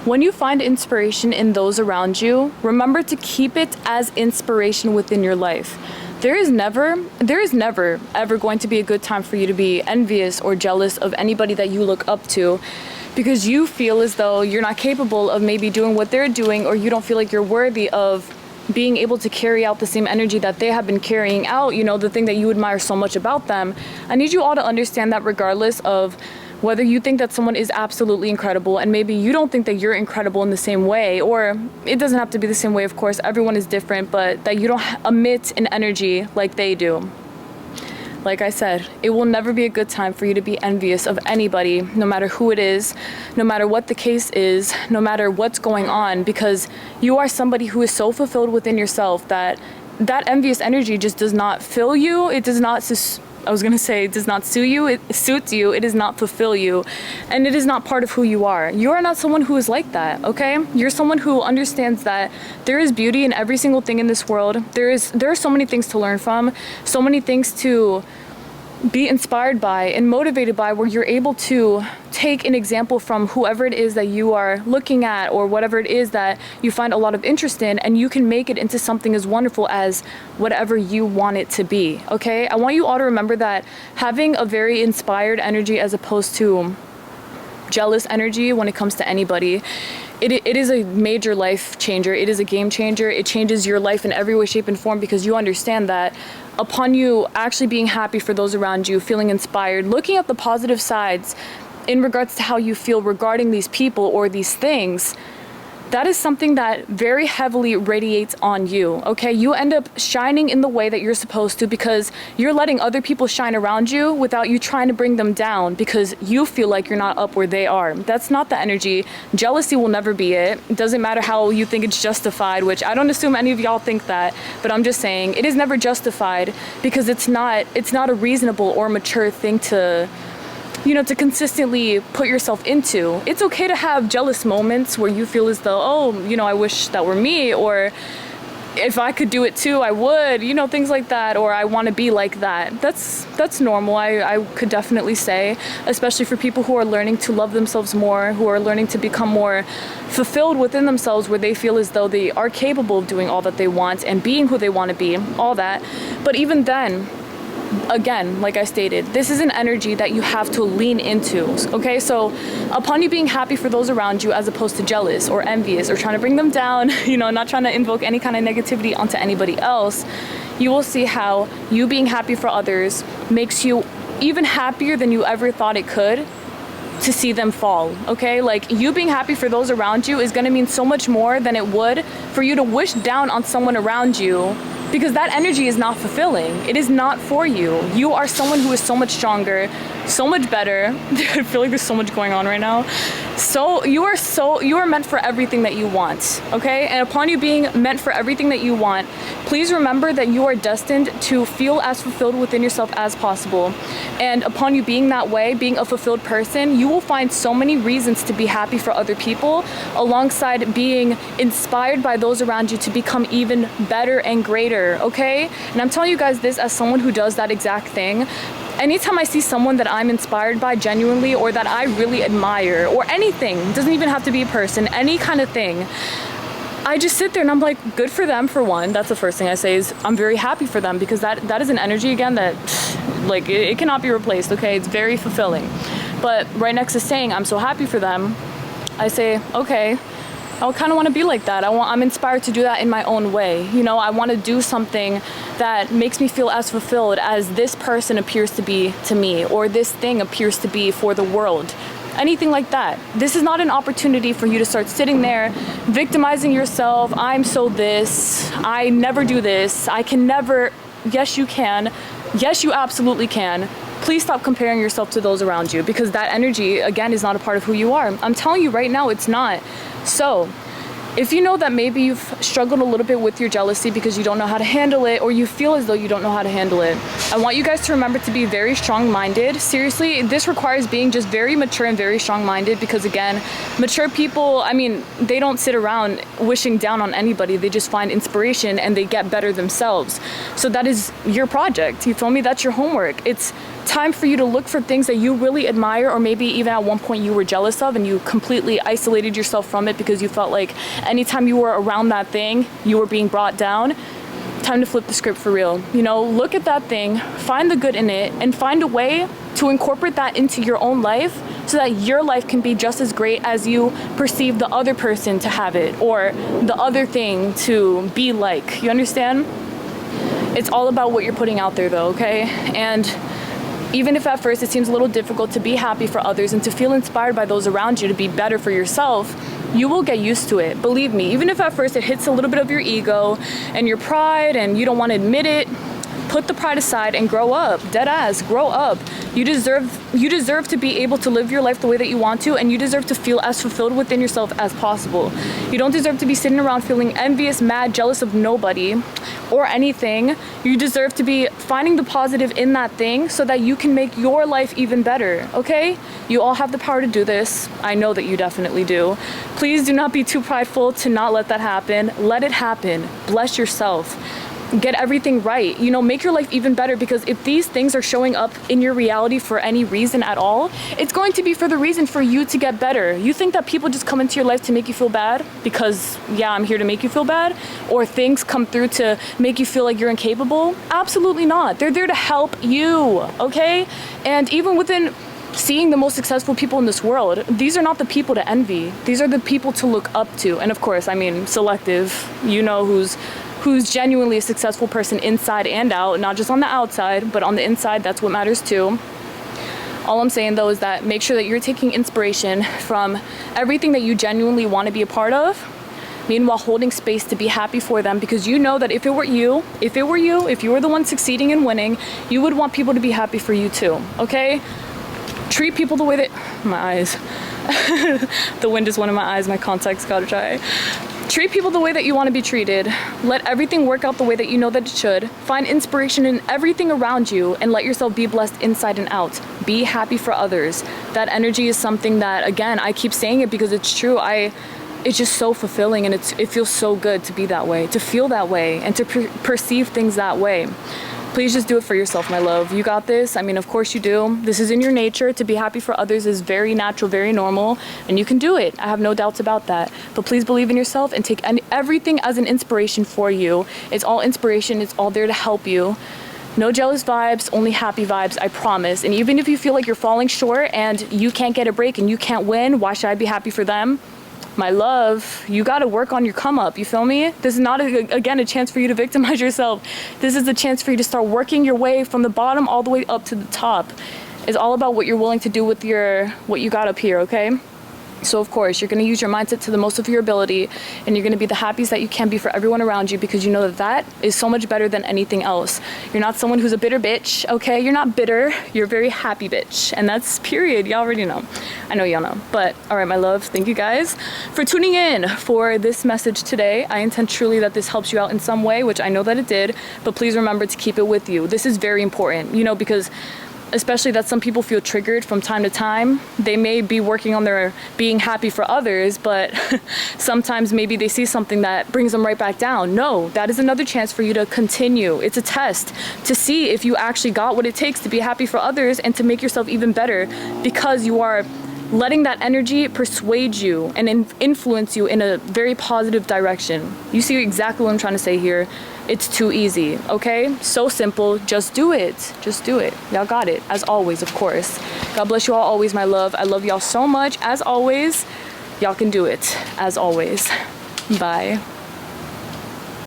When you find inspiration in those around you, remember to keep it as inspiration within your life. There is never ever going to be a good time for you to be envious or jealous of anybody that you look up to, because you feel as though you're not capable of maybe doing what they're doing, or you don't feel like you're worthy of being able to carry out the same energy that they have been carrying out, you know, the thing that you admire so much about them. I need you all to understand that regardless of whether you think that someone is absolutely incredible, and maybe you don't think that you're incredible in the same way, or it doesn't have to be the same way, of course, everyone is different, but that you don't emit an energy like they do. Like I said, it will never be a good time for you to be envious of anybody, no matter who it is, no matter what the case is, no matter what's going on, because you are somebody who is so fulfilled within yourself that that envious energy just does not fill you. It does not, it does not suit you, it suits you, it does not fulfill you, and it is not part of who you are. You are not someone who is like that, okay? You're someone who understands that there is beauty in every single thing in this world. There are so many things to learn from, so many things to be inspired by and motivated by, where you're able to take an example from whoever it is that you are looking at, or whatever it is that you find a lot of interest in, and you can make it into something as wonderful as whatever you want it to be, okay? I want you all to remember that having a very inspired energy as opposed to jealous energy when it comes to anybody, it is a major life changer. It is a game changer. It changes your life in every way, shape, and form, because you understand that upon you actually being happy for those around you, feeling inspired, looking at the positive sides in regards to how you feel regarding these people or these things, that is something that very heavily radiates on you, okay? You end up shining in the way that you're supposed to, because you're letting other people shine around you without you trying to bring them down, because you feel like you're not up where they are. That's not the energy. Jealousy will never be it. It doesn't matter how you think it's justified, which I don't assume any of y'all think that, but I'm just saying it is never justified, because it's not a reasonable or mature thing to, you know, to consistently put yourself into. It's okay to have jealous moments where you feel as though, oh, you know, I wish that were me, or if I could do it too, I would, you know, things like that, or I want to be like that. That's normal, I could definitely say, especially for people who are learning to love themselves more, who are learning to become more fulfilled within themselves, where they feel as though they are capable of doing all that they want and being who they want to be, all that. But even then, again, like I stated, this is an energy that you have to lean into, okay? So upon you being happy for those around you, as opposed to jealous or envious or trying to bring them down, you know, not trying to invoke any kind of negativity onto anybody else, you will see how you being happy for others makes you even happier than you ever thought it could to see them fall, okay? Like, you being happy for those around you is going to mean so much more than it would for you to wish down on someone around you, because that energy is not fulfilling. It is not for you. You are someone who is so much stronger, so much better. I feel like there's so much going on right now. So you are meant for everything that you want, okay? And upon you being meant for everything that you want, please remember that you are destined to feel as fulfilled within yourself as possible. And upon you being that way, being a fulfilled person, you will find so many reasons to be happy for other people, alongside being inspired by those around you to become even better and greater, okay? And I'm telling you guys this as someone who does that exact thing. Anytime I see someone that I'm inspired by genuinely, or that I really admire, or anything, doesn't even have to be a person, any kind of thing, I just sit there and I'm like, good for them, for one. That's the first thing I say, is I'm very happy for them, because that is an energy, again, that like it cannot be replaced, okay? It's very fulfilling. But right next to saying I'm so happy for them, I say, okay, I kind of want to be like that. I'm inspired to do that in my own way. You know, I want to do something that makes me feel as fulfilled as this person appears to be to me, or this thing appears to be for the world. Anything like that. This is not an opportunity for you to start sitting there victimizing yourself. I'm so this, I never do this, I can never. Yes, you can. Yes, you absolutely can. Please stop comparing yourself to those around you, because that energy, again, is not a part of who you are. I'm telling you right now, it's not. So if you know that maybe you've struggled a little bit with your jealousy because you don't know how to handle it, or you feel as though you don't know how to handle it, I want you guys to remember to be very strong-minded. Seriously, this requires being just very mature and very strong-minded, because again, mature people, I mean, they don't sit around wishing down on anybody. They just find inspiration and they get better themselves. So that is your project. You feel me? That's your homework. It's time for you to look for things that you really admire, or maybe even at one point you were jealous of and you completely isolated yourself from it because you felt like anytime you were around that thing, you were being brought down. Time to flip the script for real. You know, look at that thing, find the good in it, and find a way to incorporate that into your own life so that your life can be just as great as you perceive the other person to have it, or the other thing to be like. You understand? It's all about what you're putting out there though, okay? And even if at first it seems a little difficult to be happy for others and to feel inspired by those around you to be better for yourself, you will get used to it. Believe me, even if at first it hits a little bit of your ego and your pride and you don't want to admit it, put the pride aside and grow up. Dead ass, grow up. You deserve to be able to live your life the way that you want to, and you deserve to feel as fulfilled within yourself as possible. You don't deserve to be sitting around feeling envious, mad, jealous of nobody or anything. You deserve to be finding the positive in that thing so that you can make your life even better, okay? You all have the power to do this. I know that you definitely do. Please do not be too prideful to not let that happen. Let it happen. Bless yourself. Get everything right. You know, make your life even better, because if these things are showing up in your reality for any reason at all, it's going to be for the reason for you to get better. You think that people just come into your life to make you feel bad because, yeah, I'm here to make you feel bad, or things come through to make you feel like you're incapable? Absolutely not. They're there to help you, okay? And even within seeing the most successful people in this world, these are not the people to envy. These are the people to look up to. And of course, I mean, selective. You know who's genuinely a successful person inside and out, not just on the outside, but on the inside. That's what matters too. All I'm saying though is that make sure that you're taking inspiration from everything that you genuinely want to be a part of, meanwhile holding space to be happy for them, because you know that if you were the one succeeding and winning, you would want people to be happy for you too, okay? Treat people the way that, my eyes, the wind is one of my eyes, my contacts gotta dry. Treat people the way that you want to be treated. Let everything work out the way that you know that it should. Find inspiration in everything around you and let yourself be blessed inside and out. Be happy for others. That energy is something that, again, I keep saying it because it's true. It's just so fulfilling, and it feels so good to be that way, to feel that way, and to perceive things that way. Please just do it for yourself, my love. You got this. I mean, of course you do. This is in your nature. To be happy for others is very natural, very normal, and you can do it. I have no doubts about that. But please believe in yourself and take everything as an inspiration for you. It's all inspiration. It's all there to help you. No jealous vibes, only happy vibes, I promise. And even if you feel like you're falling short and you can't get a break and you can't win, why should I be happy for them? My love, you gotta work on your come up, you feel me? This is not, again, a chance for you to victimize yourself. This is a chance for you to start working your way from the bottom all the way up to the top. It's all about what you're willing to do with what you got up here, okay? So of course, you're gonna use your mindset to the most of your ability, and you're gonna be the happiest that you can be for everyone around you, because you know that is so much better than anything else. You're not someone who's a bitter bitch, okay? You're not bitter, you're a very happy bitch, and that's period. Y'all already know. I know y'all know. But all right, my love, thank you guys for tuning in for this message today. I intend truly that this helps you out in some way, which I know that it did, but please remember to keep it with you. This is very important, you know, because especially that some people feel triggered from time to time. They may be working on their being happy for others, but sometimes maybe they see something that brings them right back down. No, that is another chance for you to continue. It's a test to see if you actually got what it takes to be happy for others and to make yourself even better, because you are letting that energy persuade you and influence you in a very positive direction. You see exactly what I'm trying to say here. It's too easy, okay? So simple, just do it. Just do it. Y'all got it, as always, of course. God bless you all always, my love. I love y'all so much, as always. Y'all can do it, as always. Bye.